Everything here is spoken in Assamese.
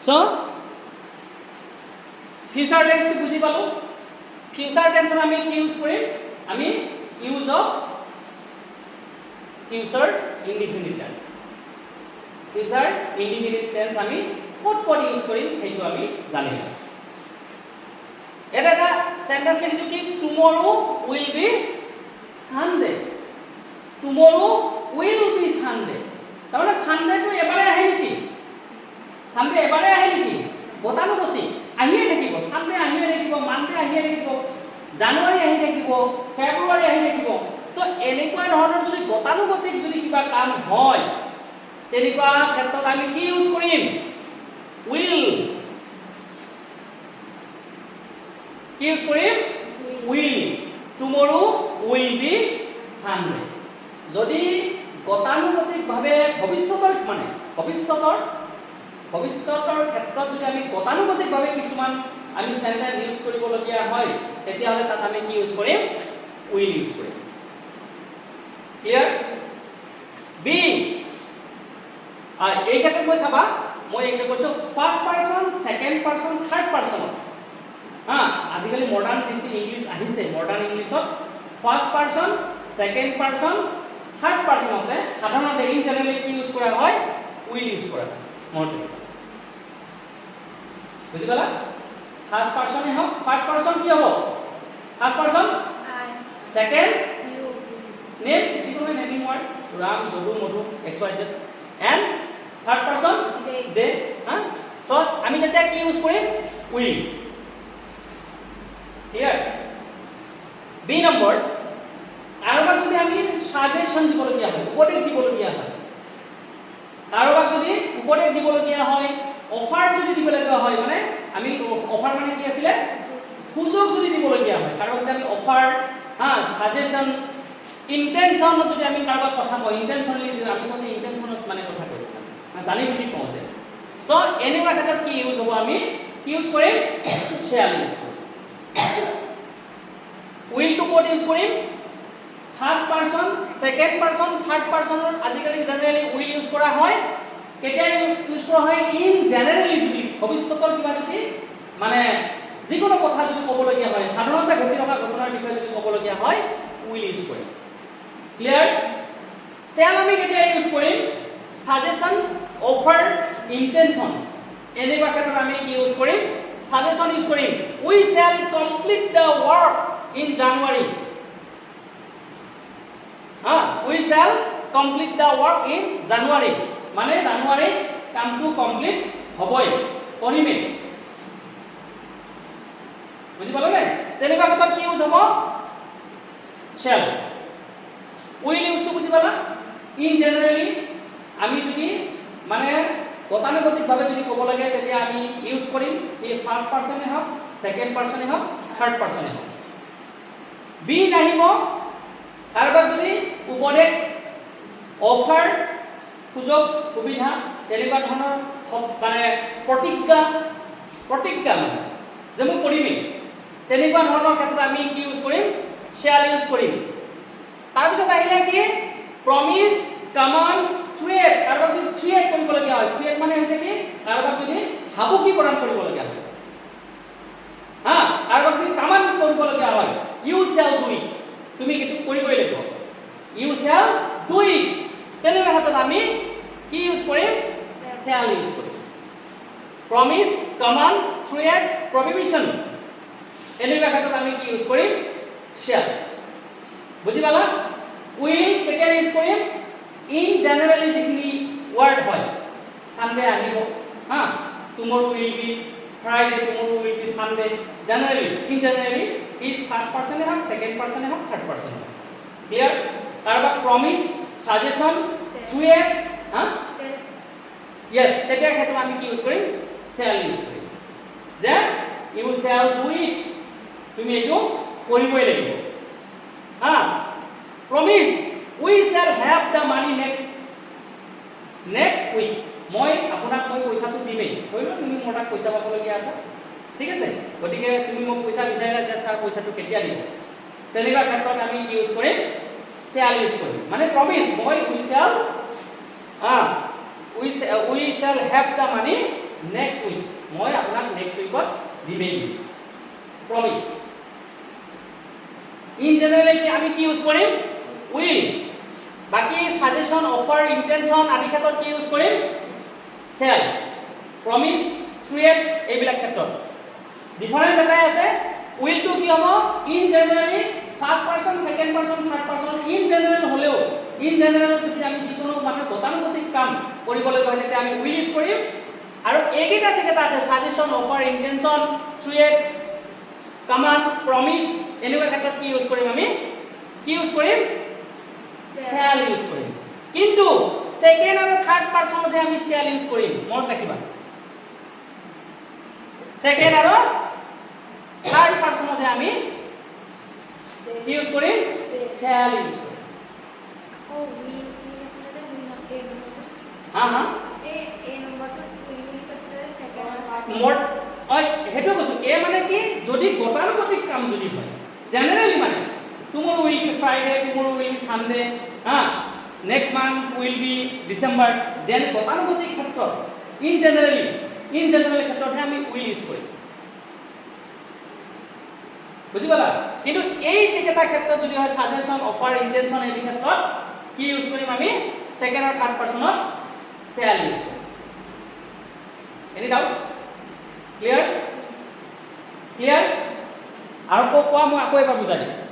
সো ফিউচাৰ টেন্সটো বুজি পালো ফিউচাৰ টেন্সত আমি কি ইউজ কৰিম আমি use of future indefinite tense future indefinite tense আমি ক'ত ইউজ কৰিম সেইটো আমি জানিম এটা সেন্টেন্স লিখিছো কি টুমৰো will be Sunday টুমৰো will be Sunday তাৰমানে সানডেটো এবাৰে আহে নেকি সানডে এবাৰে আহে নেকি গতানুগতিক আহিয়ে থাকিব সানডে আহিয়ে থাকিব মানডে আহিয়ে থাকিব জানুৱাৰী আহি থাকিব ফেব্ৰুৱাৰী আহি থাকিব সো এনেকুৱা ধৰণৰ যদি গতানুগতিক যদি কিবা কাম হয় তেনেকুৱা ক্ষেত্ৰত আমি কি ইউজ কৰিম উইল কি ইউজ কৰিম উইল টুমৰো উইল বি সানডে যদি গতানুগতিকভাৱে ভৱিষ্যতৰ ক্ষেত্ৰত যদি আমি গতানুগতিকভাৱে কিছুমান আমি সেন্টেন্স ইউজ কৰিবলগীয়া হয় তেতিয়াহ'লে তাত আমি কি ইউজ কৰিম উইল ইউজ কৰিম ক্লিয়াৰ বি এই ক্ষেত্ৰত মই চাবা মই এইটো কৈছো first person second person third পাৰসনত আজিকালি মডাৰ্ণ যিটো ইংলিছ আহিছে মডাৰ্ণ ইংলিছত first person second person third পাৰসনতে সাধাৰণতে ইন জেনেৰেলি কি ইউজ কৰা হয় উইল ইউজ কৰা হয় মনত বুজি পালা ফাৰ্ষ্ট পাৰসনে হওক ফাৰ্ষ্ট পাৰসন কি হ'ব first person I second you name যিকোনো naming word Ram Jadu Madhu X Y Z and third person they so আমি যেতিয়া কি ইউজ কৰিম উইল ক্লিয়াৰ বি নম্বৰ কাৰোবাক যদি আমি সাজেশন দিবলগীয়া হয় উপদেশ দিবলগীয়া হয় কাৰোবাক যদি উপদেশ দিবলগীয়া হয় অফাৰ যদি দিবলগীয়া হয় মানে আমি অফাৰ মানে কি আছিল সুযোগ যদি দিবলগীয়া হয় কাৰোবাক যদি আমি অফাৰ সাজেশন ইন্টেনশন যদি আমি কাৰোবাক কথা কওঁ ইন্টেনশনলি যদি আমি মানে ইন্টেনশনত মানে কথা কৈছো জানি বুজি কওঁ যে সো এনেকুৱা ক্ষেত্ৰত কি ইউজ হ'ব আমি কি ইউজ কৰিম শ্যাল ইউজ কৰিম উইল টু কোড ইউজ কৰিম first person second person third পাৰসনৰ আজিকালি জেনাৰেলি উইল ইউজ কৰা হয় কেতিয়া ইউজ কৰা হয় ইন জেনাৰেলি যদি ভৱিষ্যতৰ কিবা যদি মানে যিকোনো কথা যদি ক'বলগীয়া হয় সাধাৰণতে ঘটি থকা ঘটনাৰ বিষয়ে যদি ক'বলগীয়া হয় উইল ইউজ কৰিম ক্লিয়াৰ শ্যাল আমি কেতিয়া ইউজ কৰিম সাজেশন অফাৰ ইন্টেনশন এনেকুৱা ক্ষেত্ৰত আমি কি ইউজ কৰিম সাজেশন ইউজ কৰিম we shall complete the work in January we shall complete the work in January মানে জানুৱাৰী কামটো কমপ্লিট হ'বই কৰিমে বুজি পালে নে তেনেকুৱা ক্ষেত্ৰত কি ইউজ হ'ব শ্যাল উইল ইউজটো বুজি পালা ইন জেনাৰেলি আমি যদি মানে গতানুগতিকভাৱে যদি ক'ব লাগে তেতিয়া আমি ইউজ কৰিম এই ফাৰ্ষ্ট পাৰসনে হওক সেকেন্ড পাৰসনে হওক থাৰ্ড পাৰসনে হওক বি আহিব কাৰোবাক যদি উপদেশ অফাৰ সুযোগ সুবিধা তেনেকুৱা ধৰণৰ মানে প্ৰতিজ্ঞা মানে যে মই কৰিমেই তেনেকুৱা ধৰণৰ ক্ষেত্ৰত আমি কি ইউজ কৰিম শ্যাল ইউজ কৰিম তাৰপিছত আহিলে কি প্ৰমিস কমান্ড থ্ৰেট কাৰোবাক যদি থ্ৰেট কৰিবলগীয়া হয় থ্ৰেট মানে হৈছে কি কাৰোবাক যদি হাবুকি প্ৰদান কৰিবলগীয়া হয় কাৰোবাক যদি কমান্ড কৰিবলগীয়া হয় ইউ শ্যাল ডু ইট তুমি এইটো কৰিবই লাগিব ইউ শ্যাল ডু ইট তেনেকুৱা ক্ষেত্ৰত আমি কি ইউজ কৰিম শ্যাল ইউজ কৰিম প্ৰমিস কমান্ড থ্ৰেট প্ৰহিবিশন এনেকুৱা ক্ষেত্ৰত আমি কি ইউজ কৰিম শ্যাল বুজি পালা উইল কেতিয়া ইউজ কৰিম ইন জেনাৰেলি যিখিনি ওয়াৰ্ড হয় সানডে আহিব tomorrow will be Friday tomorrow will be Sunday generally in generally ই ফাৰ্ষ্ট পাৰসনে হওক সেকেন্ড পাৰসনে হওক থাৰ্ড পাৰসনে হওক ক্লিয়াৰ কাৰোবাক প্ৰমিস সাজেশন থ্ৰেট ইয়েস তেতিয়া ক্ষেত্ৰত আমি কি ইউজ কৰিম শ্যাল ইউজ কৰিম যে ইউ শ্যাল ডু ইট তুমি এইটো কৰিবই লাগিব promise we shall have the money next week মই আপোনাক মই পইচাটো দিমেই কইলো তুমি মোটা পইচা পাবলগীয়া আছে ঠিক আছে গতিকে তুমি মোক পইচা বিচাৰিলা যে স্যাৰ পইচাটো কেতিয়া দিব তেনেকুৱা ক্ষেত্ৰত আমি কি ইউজ কৰিম shall ইউজ কৰিম মানে promise মই we shall have the money next week মই আপোনাক নেক্সট উইকত দিমেই প্ৰমিস ইন জেনাৰেলি আমি কি ইউজ কৰিম উইল বাকি সাজেশন অফাৰ ইন্টেনশন আদি ক্ষেত্ৰত কি ইউজ কৰিম shall প্ৰমিস থ্ৰেট এইবিলাক ক্ষেত্ৰত ডিফাৰেন্স এটাই আছে উইল টু কি হ'ব in generally first person second person third person in general হলেও ইন জেনাৰেল যদি আমি যিকোনো মানে গতানুগতিক কাম কৰিবলৈ গৈ তেতিয়া আমি উইল ইউজ কৰিম আৰু এইকেইটা যেটা আছে suggestion offer intention threat command promise এনেকুৱা ক্ষেত্ৰত কি ইউজ কৰিম আমি কি ইউজ কৰিম shall ইউজ কৰিম কিন্তু সেকেন্ড আৰু থাৰ্ড পাৰসনতে আমি shall ইউজ কৰিম মনত ৰাখিবা সেকেন্ড আৰু থাৰ্ড পাৰসনতে আমি কি ইউজ কৰিম shall ইউজ কৰিম ও উইল আসলে উইল এ নম্বর হা হা এ নম্বরটো উইল আসলে সেকেন্ড মোট হয় হেতু কৈছো এ মানে কি যদি গতানুগতিক কাম যদি হয় জেনাৰেলি মানে tomorrow will be friday tomorrow will be sunday হা next month will be december যেন গতানুগতিক ক্ষেত্ৰত ইন জেনাৰেল ক্ষেত্ৰতহে আমি উইল ইউজ কৰিম বুজি পালা কিন্তু এই যেটা ক্ষেত্ৰত যদি হয় সাজেশন অফাৰ ইন্টেনশন এই ক্ষেত্ৰত কি ইউজ কৰিম আমি সেকেন্ড আৰু থাৰ্ড পাৰসনত shall ইউজ কৰিম এনি ডাউট ক্লিয়াৰ আৰু কোৱা মই আকৌ এবাৰ বুজাই দিম